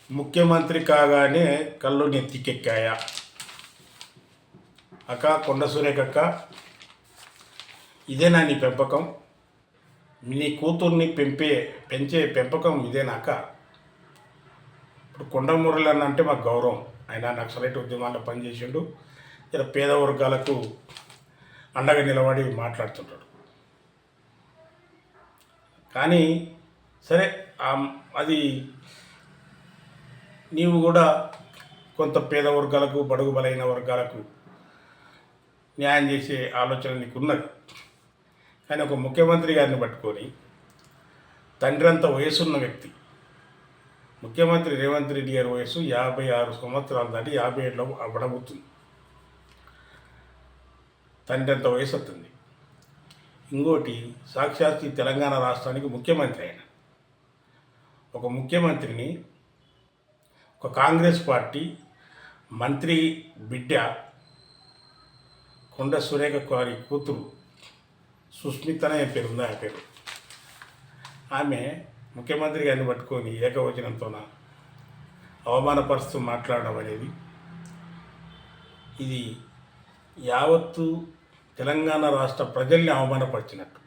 ముఖ్యమంత్రి కాగానే కళ్ళు నెత్తికెక్కాయా? అక్క కొండ సురేఖక్క, ఇదేనా నీ పెంపకం? నీ కూతుర్ని పెంచే పెంపకం ఇదేనాక? ఇప్పుడు కొండ మురళి అంటే మాకు గౌరవం. ఆయన నక్సలైట్ ఉద్యమాల్లో పనిచేసిండు. ఇలా పేద వర్గాలకు అండగా నిలబడి మాట్లాడుతుంటాడు. కానీ సరే, అది నీవు కూడా కొంత పేద వర్గాలకు, బడుగు బలైన వర్గాలకు న్యాయం చేసే ఆలోచన నీకున్నది. కానీ ఒక ముఖ్యమంత్రి గారిని పట్టుకొని, తండ్రి అంత వయసున్న వ్యక్తి, ముఖ్యమంత్రి రేవంత్ రెడ్డి గారి వయసు 56 సంవత్సరాలు దాటి 57లో అవ్వడబోతుంది. తండ్రి అంత వయసు వస్తుంది. ఇంకోటి, సాక్షాత్ తెలంగాణ రాష్ట్రానికి ముఖ్యమంత్రి అయిన ఒక ముఖ్యమంత్రిని ఒక కాంగ్రెస్ పార్టీ మంత్రి బిడ్డ కొండ సురేఖ గారి కూతురు సుస్మిత అనే పేరు ఉంది. ఆ పేరు ఆమె ముఖ్యమంత్రి గారిని పట్టుకొని ఏకవచనంతోన అవమానపరుస్తూ మాట్లాడడం అనేది, ఇది యావత్తు తెలంగాణ రాష్ట్ర ప్రజల్ని అవమానపరిచినట్టు,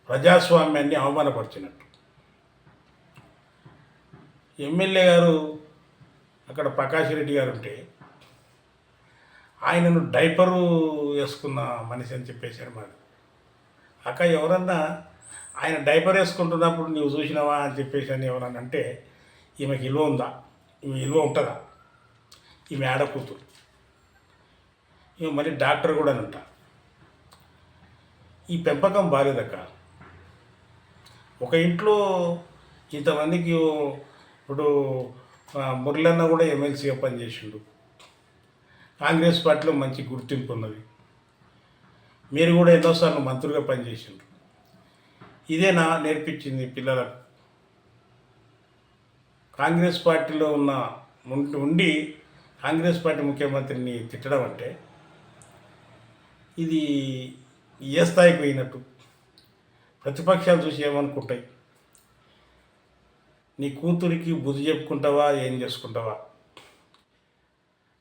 ప్రజాస్వామ్యాన్ని అవమానపరిచినట్టు. ఎమ్మెల్యే గారు అక్కడ ప్రకాష్ రెడ్డి గారు ఉంటే ఆయనను డైపరు వేసుకున్న మనిషి అని చెప్పేశారు. మరి అక్క, ఎవరన్నా ఆయన డైపర్ వేసుకుంటున్నప్పుడు నువ్వు చూసినావా అని చెప్పేసి అని ఎవరన్నా అంటే, ఈమెకి విలువ ఉందా? ఈమె విలువ ఉంటుందా? ఈమె ఆడ కూతురు, ఈమె మళ్ళీ డాక్టర్ కూడా అని ఉంటా. ఈ పెంపకం బాలేదక్క. ఒక ఇంట్లో ఇంతమందికి, ఇప్పుడు మురళన్న కూడా ఎమ్మెల్సీగా పనిచేసిండు. కాంగ్రెస్ పార్టీలో మంచి గుర్తింపు ఉన్నది. మీరు కూడా ఎన్నోసార్లు మంత్రులుగా పనిచేసిండ్రు. ఇదేనా నేర్పించింది పిల్లలకు? కాంగ్రెస్ పార్టీలో ఉండి కాంగ్రెస్ పార్టీ ముఖ్యమంత్రిని తిట్టడం అంటే ఇది ఏ స్థాయికి పోయినట్టు? ప్రతిపక్షాలు చూసి ఏమనుకుంటాయి? నీ కూతురికి బుద్ధి చెప్పుకుంటావా, ఏం చేసుకుంటావా?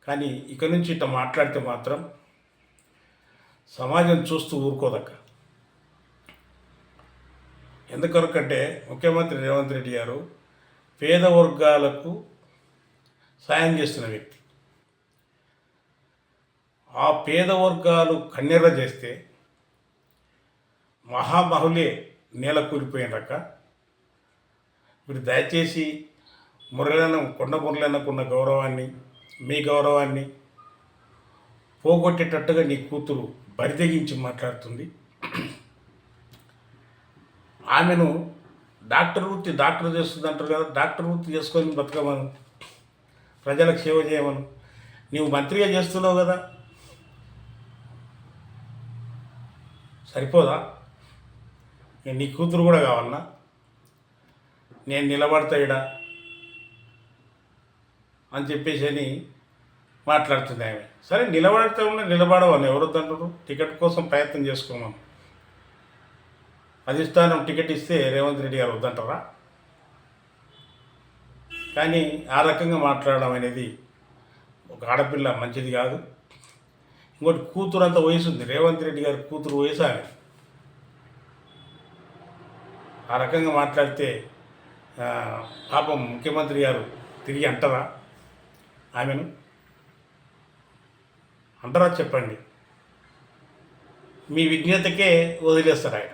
కానీ ఇక నుంచి ఇట్లా మాట్లాడితే మాత్రం సమాజం చూస్తూ ఊరుకోదక్క. ఎందుకొరకంటే ముఖ్యమంత్రి రేవంత్ రెడ్డి గారు పేద వర్గాలకు సాయం చేస్తున్న వ్యక్తి. ఆ పేద వర్గాలు కన్నెర్ర చేస్తే మహామహులే నేల కూలిపోయినరక్క. మీరు దయచేసి కొండ మురళన్నకున్న గౌరవాన్ని, మీ గౌరవాన్ని పోగొట్టేటట్టుగా నీ కూతురు బరితెగించి మాట్లాడుతుంది. ఆమెను డాక్టర్ చేస్తుంది అంటారు కదా, డాక్టర్ వృత్తి చేసుకొని బతకమను, ప్రజలకు సేవ చేయమను. నీవు మంత్రిగా చేస్తున్నావు కదా, సరిపోదా? నీ కూతురు కూడా కావాలన్నా? నేను నిలబడతా ఇడా అని చెప్పేసి అని మాట్లాడుతుంది ఆమె. సరే, నిలబడవని ఎవరొద్దంటారు? టికెట్ కోసం ప్రయత్నం చేసుకోమను. అధిష్టానం టికెట్ ఇస్తే రేవంత్ రెడ్డి గారు వద్దంటారా? కానీ ఆ రకంగా మాట్లాడడం అనేది ఒక ఆడపిల్ల మంచిది కాదు. ఇంకోటి, కూతురు అంత వయసు ఉంది. రేవంత్ రెడ్డి గారి కూతురు వయసు ఆమె. ఆ రకంగా మాట్లాడితే పాపం ముఖ్యమంత్రి గారు తిరిగి అంటారా ఆమెను? అంటారా చెప్పండి? మీ విజ్ఞతకే వదిలేస్తారు ఆయన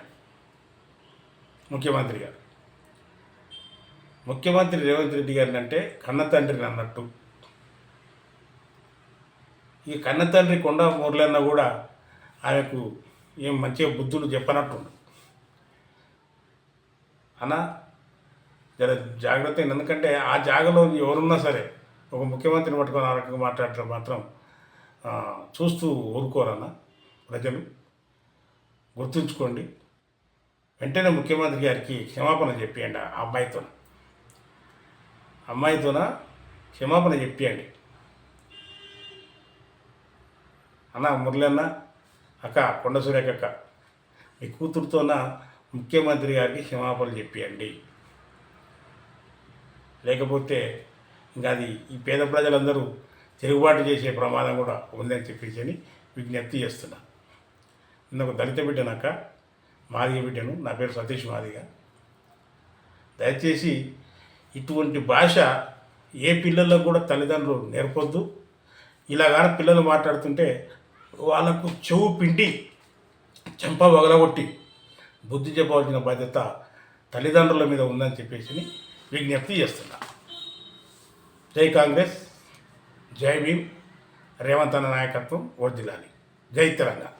ముఖ్యమంత్రి గారు. ముఖ్యమంత్రి రేవంత్ రెడ్డి గారిని అంటే కన్న తండ్రిని అన్నట్టు. ఈ కన్న తండ్రి కొండ మురళన్న కూడా ఆమెకు ఏం మంచిగా బుద్ధులు చెప్పనట్టు అన్న, జర జాగ్రత్త. ఎందుకంటే ఆ జాగలో ఎవరున్నా సరే ఒక ముఖ్యమంత్రిని పట్టుకొని ఆ రకంగా మాట్లాడటం మాత్రం చూస్తూ ఊరుకోరన్న. ప్రజలు గుర్తుంచుకోండి. వెంటనే ముఖ్యమంత్రి గారికి క్షమాపణ చెప్పేయండి. ఆ అమ్మాయితోన క్షమాపణ చెప్పేయండి. అన్న మురళన్న, అక్క కొండ సురేఖక్క, మీ కూతురుతోన ముఖ్యమంత్రి గారికి క్షమాపణలు చెప్పేయండి. లేకపోతే ఇంకా అది ఈ పేద ప్రజలందరూ తిరుగుబాటు చేసే ప్రమాదం కూడా ఉందని చెప్పేసి అని విజ్ఞప్తి చేస్తున్నా. నేను ఒక దళిత బిడ్డనక్క, మాదిగ బిడ్డను. నా పేరు సతీష్ మాదిగ. దయచేసి ఇటువంటి భాష ఏ పిల్లలకు కూడా తల్లిదండ్రులు నేర్పొద్దు. ఇలాగానే పిల్లలు మాట్లాడుతుంటే వాళ్ళకు చెవు పిండి చెంప పగలగొట్టి బుద్ధి చెప్పవలసిన బాధ్యత తల్లిదండ్రుల మీద ఉందని చెప్పేసి విజ్ఞప్తి చేస్తున్నా. జై కాంగ్రెస్, జై భీమ్, రేవంత్ అన్న నాయకత్వం వర్ధిల్లాలి. జై తెలంగాణ.